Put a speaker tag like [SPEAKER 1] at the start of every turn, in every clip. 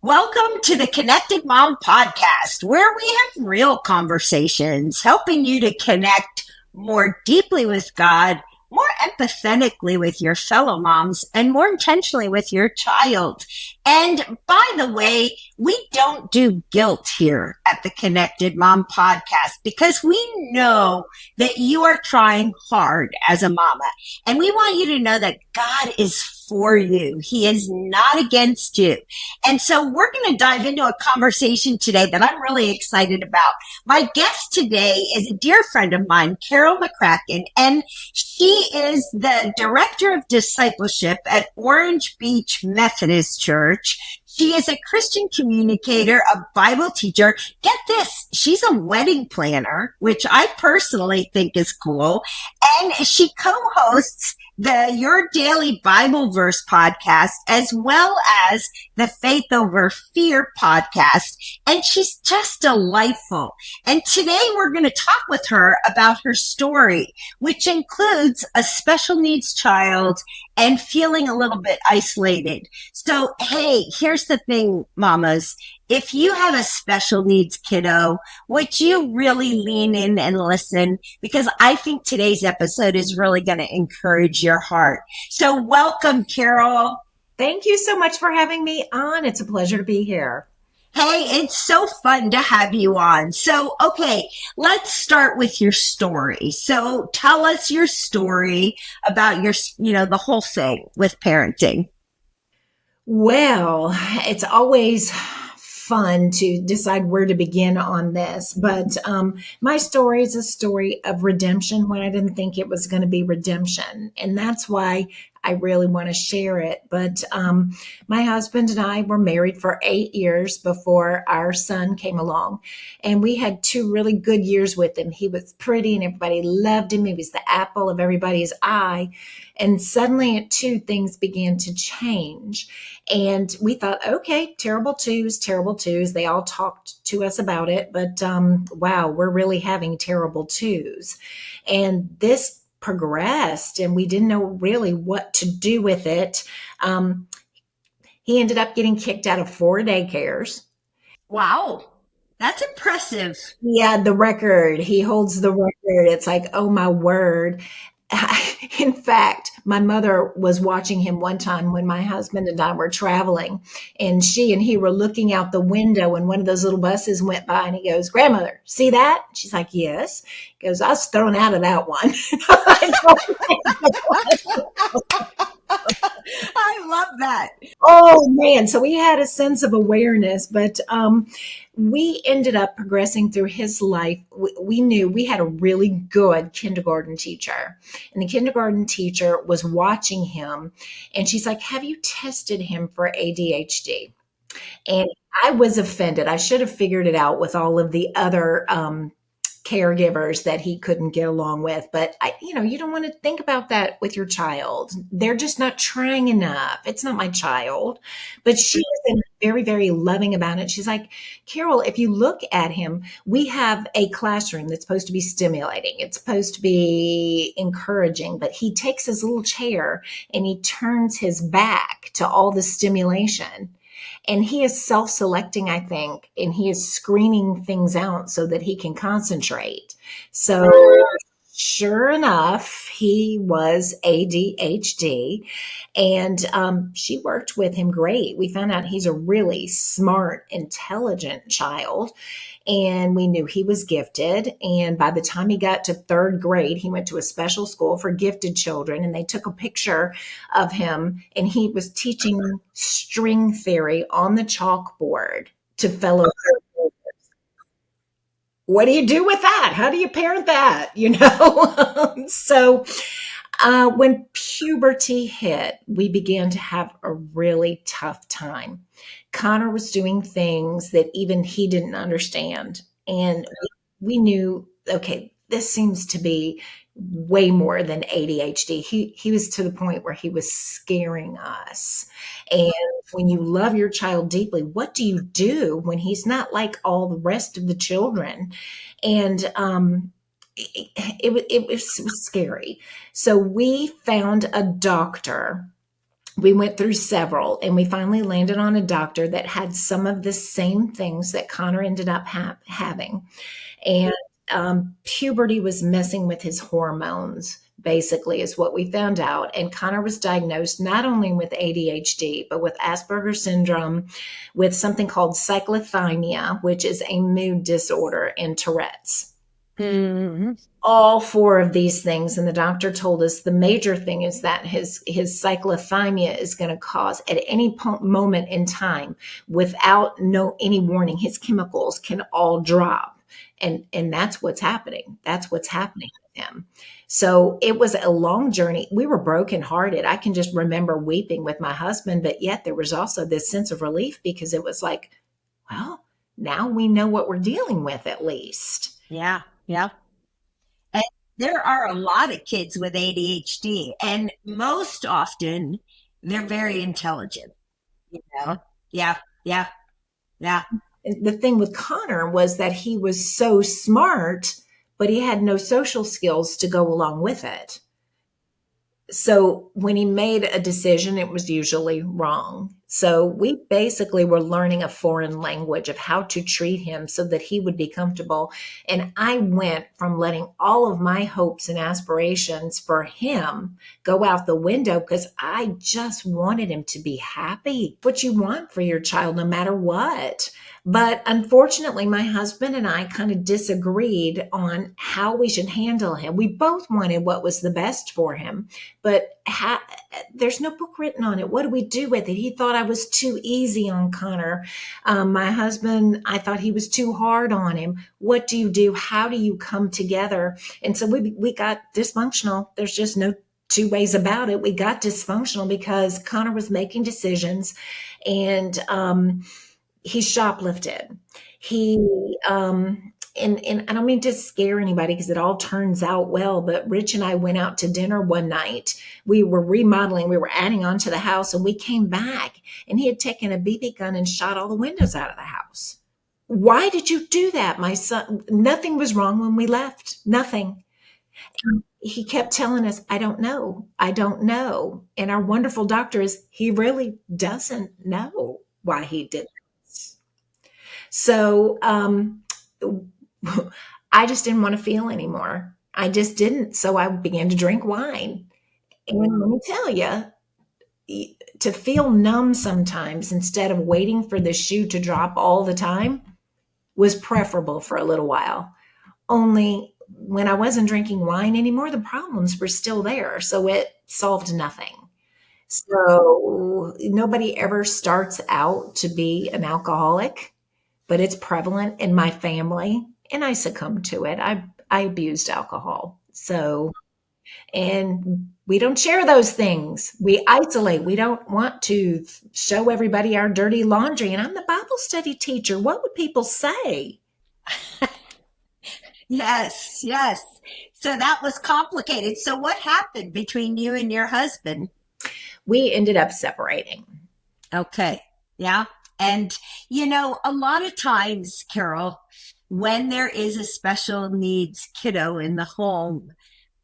[SPEAKER 1] Welcome to the Connected Mom podcast, where we have real conversations, helping you to connect more deeply with God, more empathetically with your fellow moms, and more intentionally with your child. And by the way, we don't do guilt here at the Connected Mom podcast because we know that you are trying hard as a mama. And we want you to know that God is for you. He is not against you. And so we're going to dive into a conversation today that I'm really excited about. My guest today is a dear friend of mine, Carol McCracken, and she is the director of discipleship at Orange Beach Methodist Church. She is a Christian communicator, a Bible teacher. Get this, she's a wedding planner, which I personally think is cool. And she co-hosts the Your Daily Bible Verse podcast, as well as the Faith Over Fear podcast. And she's just delightful. And today we're going to talk with her about her story, which includes a special needs child and feeling a little bit isolated. So, hey, here's the thing, mamas. If you have a special needs kiddo, would you really lean in and listen? Because I think today's episode is really going to encourage your heart. So welcome, Carol.
[SPEAKER 2] Thank you so much for having me on. It's a pleasure to be here.
[SPEAKER 1] Hey, it's so fun to have you on. So, okay, let's start with your story. So tell us your story about the whole thing with parenting.
[SPEAKER 2] Well, it's always fun to decide where to begin on this, but my story is a story of redemption when I didn't think it was going to be redemption. And that's why I really want to share it. But my husband and I were married for 8 years before our son came along. And we had 2 really good years with him. He was pretty and everybody loved him. He was the apple of everybody's eye. And suddenly at 2, things began to change. And we thought, okay, terrible twos. They all talked to us about it. But wow, we're really having terrible twos. And this progressed and we didn't know really what to do with it. He ended up getting kicked out of 4 daycares.
[SPEAKER 1] Wow, that's impressive.
[SPEAKER 2] Yeah, the record. He holds the record. It's like, oh my word. In fact, my mother was watching him one time when my husband and I were traveling, and she and he were looking out the window, and one of those little buses went by, and he goes, "Grandmother, see that?" She's like, "Yes." He goes, "I was thrown out of that one."
[SPEAKER 1] I love that.
[SPEAKER 2] Oh man. So we had a sense of awareness, but we ended up progressing through his life. We knew we had a really good kindergarten teacher, and the kindergarten teacher was watching him, and she's like, "Have you tested him for ADHD?" And I was offended. I should have figured it out with all of the other caregivers that he couldn't get along with. But you don't want to think about that with your child. They're just not trying enough. It's not my child. But she was very, very loving about it. She's like, "Carol, if you look at him, we have a classroom that's supposed to be stimulating. It's supposed to be encouraging, but he takes his little chair and he turns his back to all the stimulation. And he is self-selecting, I think, and he is screening things out so that he can concentrate." So sure enough, he was ADHD, and she worked with him great. We found out he's a really smart, intelligent child, and we knew he was gifted. And by the time he got to 3rd grade, he went to a special school for gifted children, and they took a picture of him, and he was teaching string theory on the chalkboard to fellow third graders. What do you do with that? How do you parent that? So when puberty hit, we began to have a really tough time. Connor was doing things that even he didn't understand. And we knew, okay, this seems to be way more than ADHD. He was to the point where he was scaring us. And when you love your child deeply, what do you do when he's not like all the rest of the children? And it was scary. So we found a doctor We went through several, and we finally landed on a doctor that had some of the same things that Connor ended up having. And puberty was messing with his hormones, basically, is what we found out. And Connor was diagnosed not only with ADHD, but with Asperger syndrome, with something called cyclothymia, which is a mood disorder, and Tourette's.
[SPEAKER 1] Mm-hmm.
[SPEAKER 2] All four of these things, and the doctor told us the major thing is that his cyclothymia is going to cause, at any moment in time, without any warning, his chemicals can all drop, and that's what's happening. That's what's happening with him. So it was a long journey. We were brokenhearted. I can just remember weeping with my husband, but yet there was also this sense of relief, because it was like, well, now we know what we're dealing with, at least.
[SPEAKER 1] Yeah, yeah. And there are a lot of kids with ADHD, and most often they're very intelligent, you know? Yeah, yeah, yeah.
[SPEAKER 2] The thing with Connor was that he was so smart, but he had no social skills to go along with it. So when he made a decision, it was usually wrong. So we basically were learning a foreign language of how to treat him so that he would be comfortable. And I went from letting all of my hopes and aspirations for him go out the window, because I just wanted him to be happy. What you want for your child, no matter what. But unfortunately, my husband and I kind of disagreed on how we should handle him. We both wanted what was the best for him, but there's no book written on it. What do we do with it? He thought I was too easy on Connor. My husband, I thought he was too hard on him. What do you do? How do you come together? And so we got dysfunctional. There's just no two ways about it. We got dysfunctional because Connor was making decisions, and he shoplifted. He and I don't mean to scare anybody, because it all turns out well, but Rich and I went out to dinner one night. We were remodeling, we were adding on to the house, and we came back, and he had taken a BB gun and shot all the windows out of the house. Why did you do that, my son? Nothing was wrong when we left. Nothing. He kept telling us, I don't know. I don't know. And our wonderful doctor is, he really doesn't know why he did this. So I just didn't want to feel anymore. I just didn't. So I began to drink wine. And let me tell you, to feel numb sometimes instead of waiting for the shoe to drop all the time was preferable for a little while. Only when I wasn't drinking wine anymore, the problems were still there. So it solved nothing. So nobody ever starts out to be an alcoholic, but it's prevalent in my family, and I succumbed to it. I abused alcohol. So, and we don't share those things. We isolate. We don't want to show everybody our dirty laundry. And I'm the Bible study teacher. What would people say?
[SPEAKER 1] Yes, yes. So that was complicated. So what happened between you and your husband?
[SPEAKER 2] We ended up separating.
[SPEAKER 1] Okay. Yeah. And, a lot of times, Carol, when there is a special needs kiddo in the home,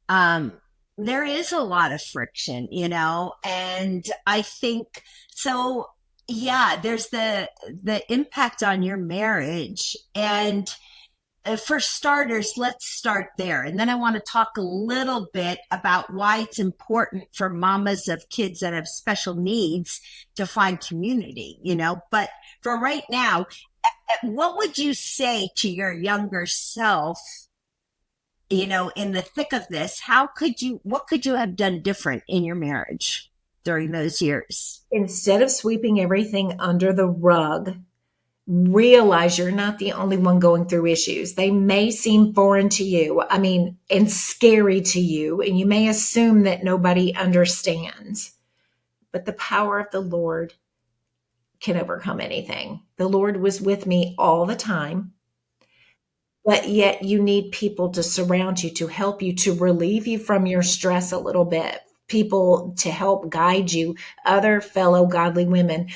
[SPEAKER 1] um, there is a lot of friction, and I think so. Yeah, there's the impact on your marriage, and for starters, let's start there. And then I want to talk a little bit about why it's important for mamas of kids that have special needs to find community, But for right now, what would you say to your younger self, in the thick of this? What could you have done different in your marriage during those years?
[SPEAKER 2] Instead of sweeping everything under the rug, realize you're not the only one going through issues. They may seem foreign to you, and scary to you, and you may assume that nobody understands. But the power of the Lord can overcome anything. The Lord was with me all the time, but yet you need people to surround you, to help you, to relieve you from your stress a little bit, people to help guide you, other fellow godly women.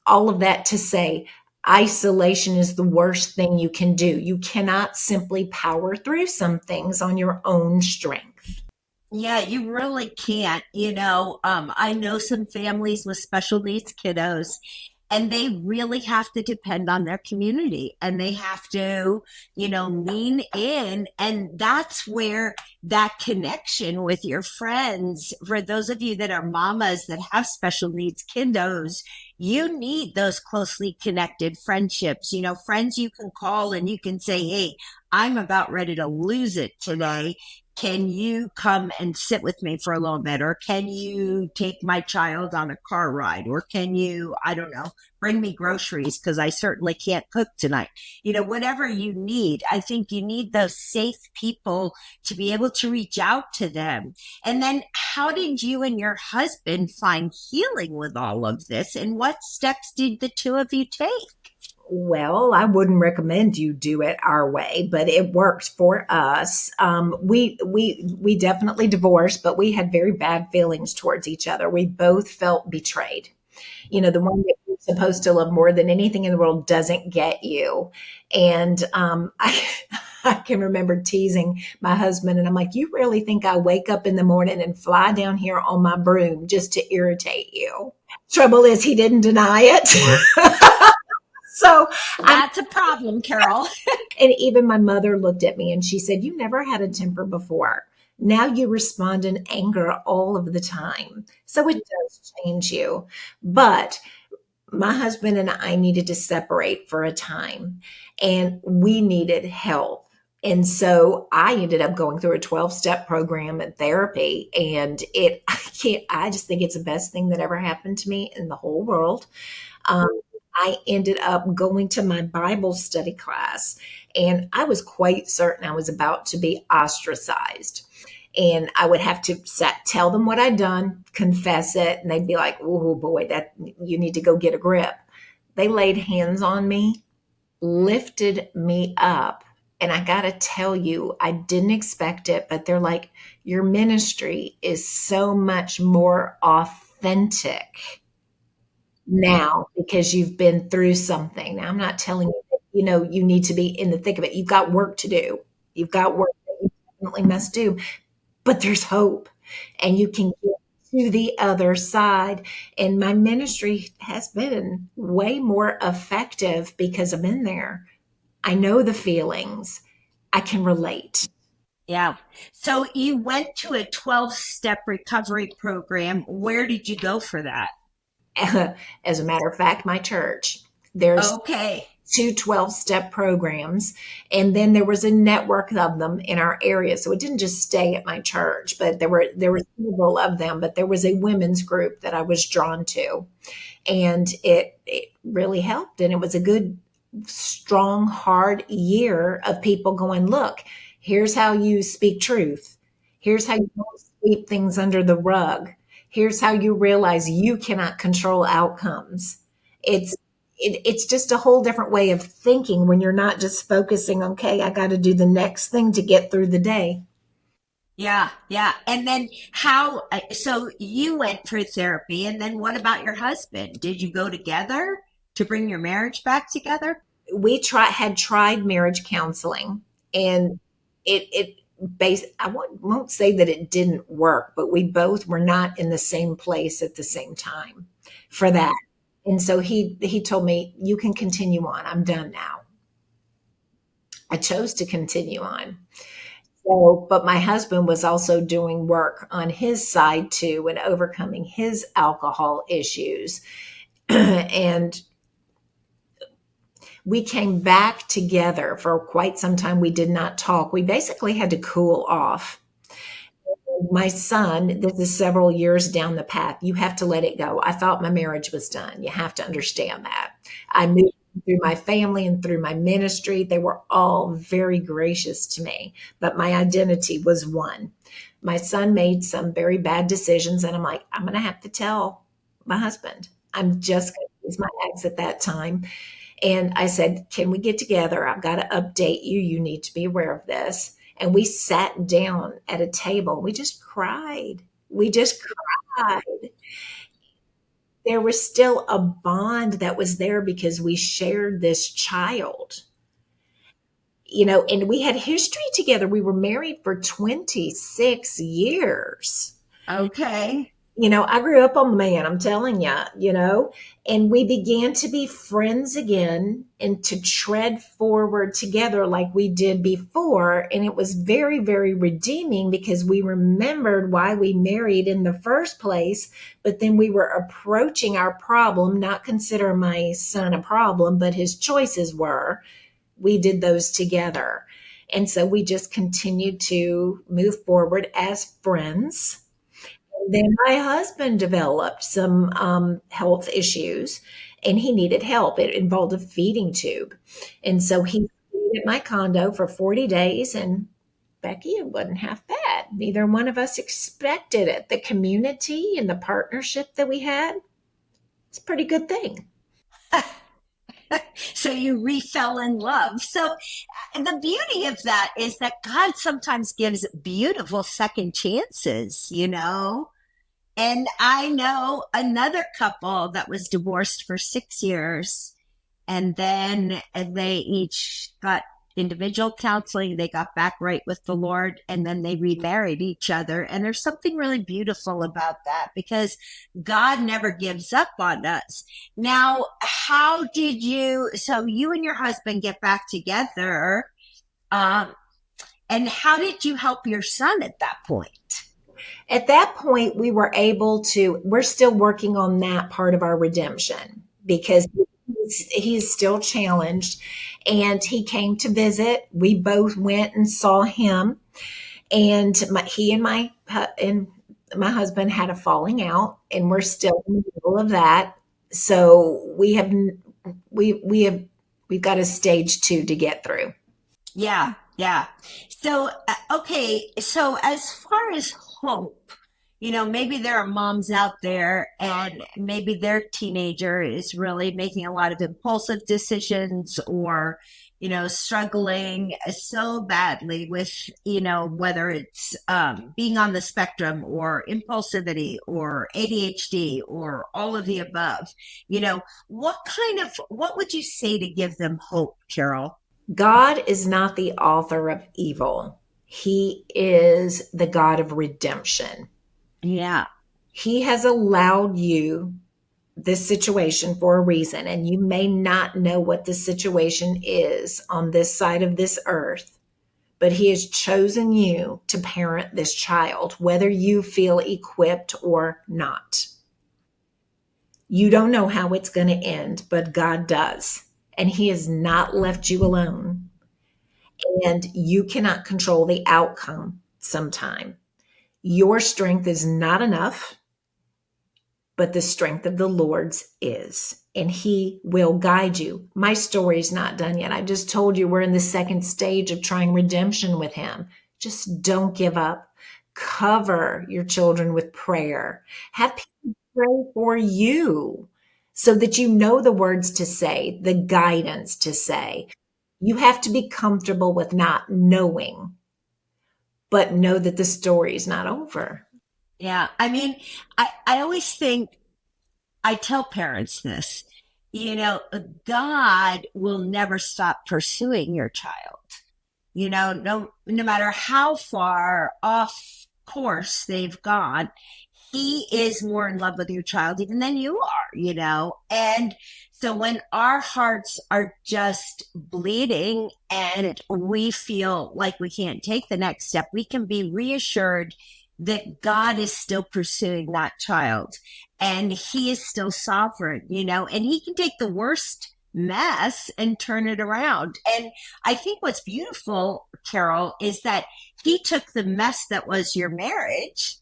[SPEAKER 2] All of that to say, isolation is the worst thing you can do. You cannot simply power through some things on your own strength.
[SPEAKER 1] Yeah, you really can't. I know some families with special needs kiddos, and they really have to depend on their community and they have to, lean in. And that's where that connection with your friends, for those of you that are mamas that have special needs kiddos, you need those closely connected friendships, friends you can call and you can say, hey, I'm about ready to lose it today. Can you come and sit with me for a little bit? Or can you take my child on a car ride? Or can you, I don't know, bring me groceries because I certainly can't cook tonight? Whatever you need, I think you need those safe people to be able to reach out to them. And then, how did you and your husband find healing with all of this? And what steps did the two of you take?
[SPEAKER 2] Well, I wouldn't recommend you do it our way, but it worked for us. We definitely divorced, but we had very bad feelings towards each other. We both felt betrayed. The one that you're supposed to love more than anything in the world doesn't get you. And I can remember teasing my husband, and I'm like, "You really think I wake up in the morning and fly down here on my broom just to irritate you?" Trouble is, he didn't deny it. So I
[SPEAKER 1] That's a problem, Carol.
[SPEAKER 2] And even my mother looked at me and she said, "You never had a temper before. Now you respond in anger all of the time." So it does change you. But my husband and I needed to separate for a time and we needed help. And so I ended up going through a 12-step program and therapy. And I just think it's the best thing that ever happened to me in the whole world. Um, I ended up going to my Bible study class, and I was quite certain I was about to be ostracized. And I would have to tell them what I'd done, confess it, and they'd be like, "Oh boy, that you need to go get a grip." They laid hands on me, lifted me up, and I got to tell you, I didn't expect it, but they're like, "Your ministry is so much more authentic now because you've been through something." Now, I'm not telling you that, you need to be in the thick of it. You've got work to do. You've got work that you definitely must do, but there's hope and you can get to the other side. And my ministry has been way more effective because I've been there. I know the feelings. I can relate.
[SPEAKER 1] Yeah. So you went to a 12-step recovery program. Where did you go for that?
[SPEAKER 2] As a matter of fact, my church, there's
[SPEAKER 1] Okay.
[SPEAKER 2] two 12-step programs, and then there was a network of them in our area. So it didn't just stay at my church, but there were several of them. But there was a women's group that I was drawn to, and it really helped. And it was a good, strong, hard year of people going, "Look, here's how you speak truth. Here's how you don't sweep things under the rug. Here's how you realize you cannot control outcomes." It's just a whole different way of thinking when you're not just focusing, "Okay, I got to do the next thing to get through the day."
[SPEAKER 1] Yeah. Yeah. And then so you went for therapy. And then what about your husband? Did you go together to bring your marriage back together?
[SPEAKER 2] We had tried marriage counseling, and it I won't say that it didn't work, but we both were not in the same place at the same time for that. And so he told me, "You can continue on. I'm done now." I chose to continue on. So, but my husband was also doing work on his side too and overcoming his alcohol issues. And we came back together for quite some time. We did not talk. We basically had to cool off. My son, this is several years down the path. You have to let it go. I thought my marriage was done. You have to understand that. I moved through my family and through my ministry. They were all very gracious to me, but my identity was one. My son made some very bad decisions, and I'm like, "I'm going to have to tell my husband. I'm just going to use my ex at that time." And I said, "Can we get together? I've got to update you. You need to be aware of this." And we sat down at a table. We just cried. We just cried. There was still a bond that was there because we shared this child. and we had history together. We were married for 26 years.
[SPEAKER 1] Okay.
[SPEAKER 2] I grew up on the man, I'm telling you, and we began to be friends again and to tread forward together like we did before. And it was very, very redeeming because we remembered why we married in the first place, but then we were approaching our problem, not consider my son a problem, but his choices were. We did those together. And so we just continued to move forward as friends. Then my husband developed some health issues and he needed help. It involved a feeding tube. And so he stayed at my condo for 40 days. And Becky, it wasn't half bad. Neither one of us expected it. The community and the partnership that we had, it's a pretty good thing.
[SPEAKER 1] So you refell in love. So the beauty of that is that God sometimes gives beautiful second chances. And I know another couple that was divorced for 6 years, and then they each got individual counseling. They got back right with the Lord, and then they remarried each other. And there's something really beautiful about that because God never gives up on us. Now, so you and your husband get back together, um, and how did you help your son at that point?
[SPEAKER 2] At that point, we're still working on that part of our redemption because he's still challenged. And he came to visit. We both went and saw him. And my husband had a falling out, and we're still in the middle of that. So we've got a stage 2 to get through.
[SPEAKER 1] Yeah, yeah. So, okay. So, as far as hope, maybe there are moms out there and maybe their teenager is really making a lot of impulsive decisions or, struggling so badly with, whether it's being on the spectrum or impulsivity or ADHD or all of the above. What would you say to give them hope, Carol?
[SPEAKER 2] God is not the author of evil. He is the God of redemption.
[SPEAKER 1] Yeah.
[SPEAKER 2] He has allowed you this situation for a reason, and you may not know what the situation is on this side of this earth, but He has chosen you to parent this child, whether you feel equipped or not. You don't know how it's going to end, but God does. And He has not left you alone. And you cannot control the outcome sometime. Your strength is not enough, but the strength of the Lord's is, and He will guide you. My story is not done yet. I just told you we're in the second stage of trying redemption with Him. Just don't give up. Cover your children with prayer. Have people pray for you so that you know the words to say, the guidance to say. You have to be comfortable with not knowing, but know that the story is not over.
[SPEAKER 1] Yeah. I mean, I always think I tell parents this, you know, God will never stop pursuing your child. No matter how far off course they've gone, he is more in love with your child even than you are. And so when our hearts are just bleeding and we feel like we can't take the next step, we can be reassured that God is still pursuing that child and he is still sovereign, and he can take the worst mess and turn it around. And I think what's beautiful, Carol, is that he took the mess that was your marriage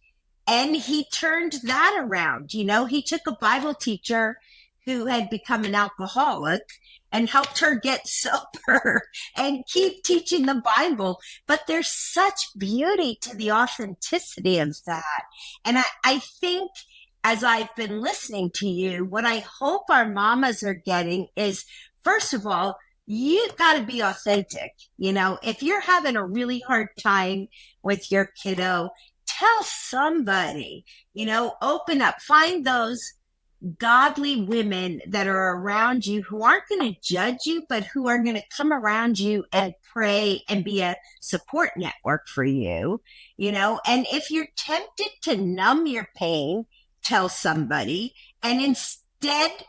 [SPEAKER 1] and he turned that around. He took a Bible teacher who had become an alcoholic and helped her get sober and keep teaching the Bible. But there's such beauty to the authenticity of that. And I think as I've been listening to you, what I hope our mamas are getting is, first of all, you got to be authentic. If you're having a really hard time with your kiddo, tell somebody, open up, find those godly women that are around you who aren't going to judge you, but who are going to come around you and pray and be a support network for you, you know. And if you're tempted to numb your pain, tell somebody and instead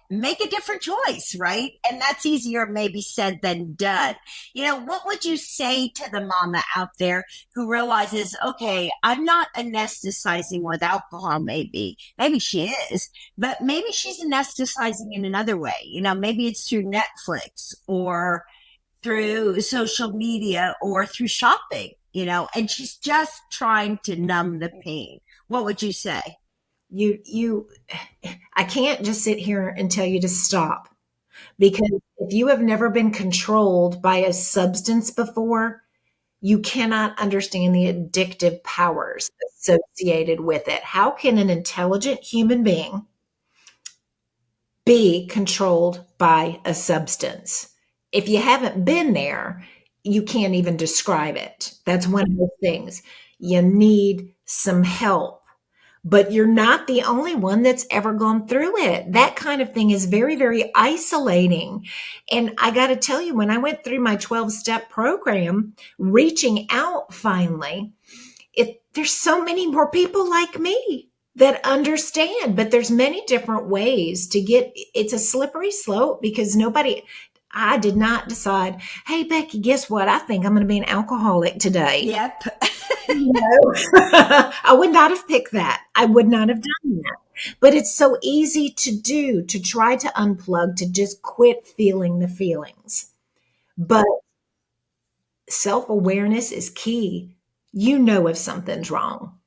[SPEAKER 1] make a different choice, right? And that's easier maybe said than done. You know, what would you say to the mama out there who realizes, okay, I'm not anesthetizing with alcohol, maybe she is, but maybe she's anesthetizing in another way. You know, maybe it's through Netflix or through social media or through shopping, you know, and she's just trying to numb the pain. What would you say?
[SPEAKER 2] You I can't just sit here and tell you to stop, because if you have never been controlled by a substance before, you cannot understand the addictive powers associated with it. How can an intelligent human being be controlled by a substance? If you haven't been there, you can't even describe it. That's one of those things. You need some help. But you're not the only one that's ever gone through it. That kind of thing is very, very isolating. And I got to tell you, when I went through my 12-step program, reaching out finally, there's so many more people like me that understand, but there's many different ways to get. It's a slippery slope because I did not decide, hey, Becky, guess what? I think I'm going to be an alcoholic today.
[SPEAKER 1] Yep.
[SPEAKER 2] You know, I would not have picked that. I would not have done that. But it's so easy to do, to try to unplug, to just quit feeling the feelings. But self awareness is key. You know if something's wrong,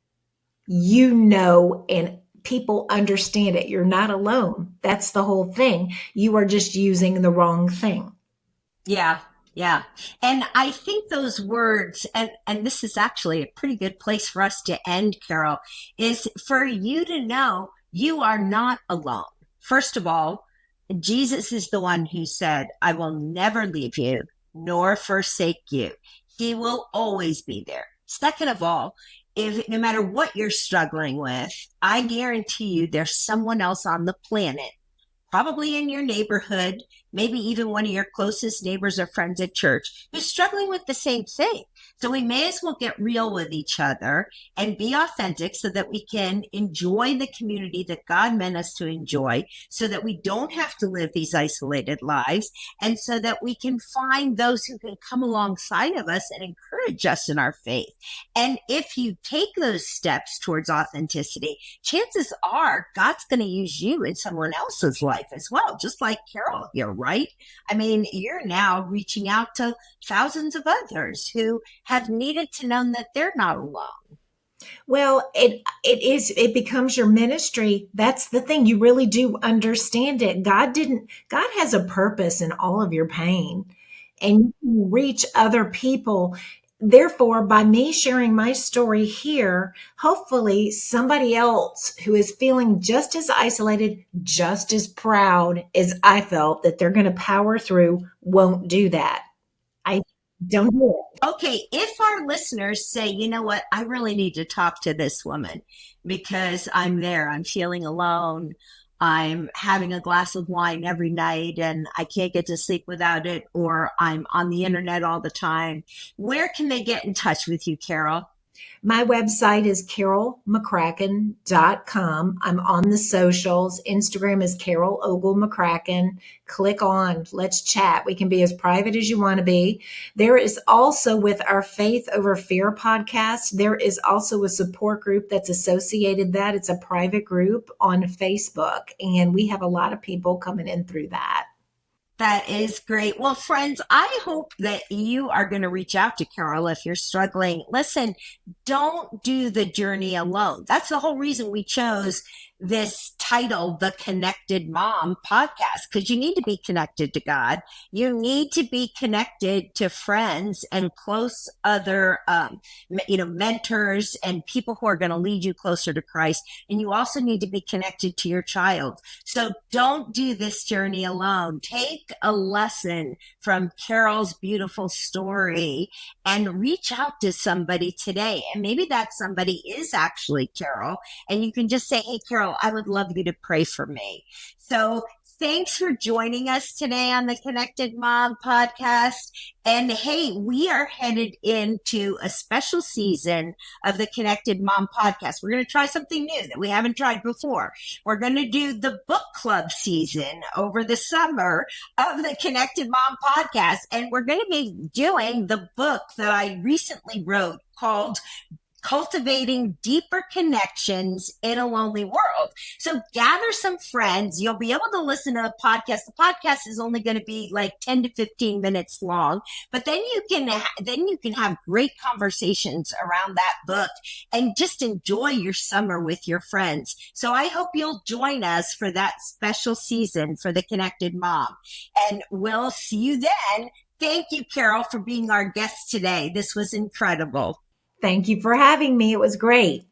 [SPEAKER 2] you know, and people understand it. You're not alone. That's the whole thing. You are just using the wrong thing.
[SPEAKER 1] Yeah, yeah. And I think those words, and this is actually a pretty good place for us to end, Carol, is for you to know you are not alone. First of all, Jesus is the one who said, I will never leave you nor forsake you. He will always be there. Second of all, if no matter what you're struggling with, I guarantee you there's someone else on the planet, probably in your neighborhood, maybe even one of your closest neighbors or friends at church, who's struggling with the same thing. So we may as well get real with each other and be authentic so that we can enjoy the community that God meant us to enjoy, so that we don't have to live these isolated lives, and so that we can find those who can come alongside of us and encourage us in our faith. And if you take those steps towards authenticity, chances are God's going to use you in someone else's life as well, just like Carol here, right? I mean, you're now reaching out to thousands of others who have needed to know that they're not alone.
[SPEAKER 2] Well, it becomes your ministry. That's the thing. You really do understand it. God has a purpose in all of your pain, and you can reach other people. Therefore, by me sharing my story here, hopefully somebody else who is feeling just as isolated, just as proud as I felt that they're going to power through, won't do that. I don't do it.
[SPEAKER 1] Okay, if our listeners say, you know what, I really need to talk to this woman because I'm there, I'm feeling alone, I'm having a glass of wine every night and I can't get to sleep without it, or I'm on the internet all the time, where can they get in touch with you, Carol?
[SPEAKER 2] My website is carolmccracken.com. I'm on the socials. Instagram is Carol Ogle McCracken. Click on, let's chat. We can be as private as you want to be. There is also, with our Faith Over Fear podcast, there is also a support group that's associated that. It's a private group on Facebook, and we have a lot of people coming in through that.
[SPEAKER 1] That is great. Well, friends, I hope that you are going to reach out to Carol if you're struggling. Listen, don't do the journey alone. That's the whole reason we chose this title, The Connected Mom Podcast, because you need to be connected to God. You need to be connected to friends and close other, mentors and people who are going to lead you closer to Christ. And you also need to be connected to your child. So don't do this journey alone. Take a lesson from Carol's beautiful story and reach out to somebody today. And maybe that somebody is actually Carol. And you can just say, hey, Carol, Carol, I would love you to pray for me. So thanks for joining us today on the Connected Mom podcast. And hey, we are headed into a special season of the Connected Mom podcast. We're going to try something new that we haven't tried before. We're going to do the book club season over the summer of the Connected Mom podcast. And we're going to be doing the book that I recently wrote called Cultivating Deeper Connections in a Lonely World. So gather some friends. You'll be able to listen to a podcast. The podcast is only going to be like 10 to 15 minutes long, but then you can have great conversations around that book and just enjoy your summer with your friends. So I hope you'll join us for that special season for the Connected Mom, and we'll see you then. Thank you, Carol, for being our guest today. This was incredible.
[SPEAKER 2] Thank you for having me. It was great.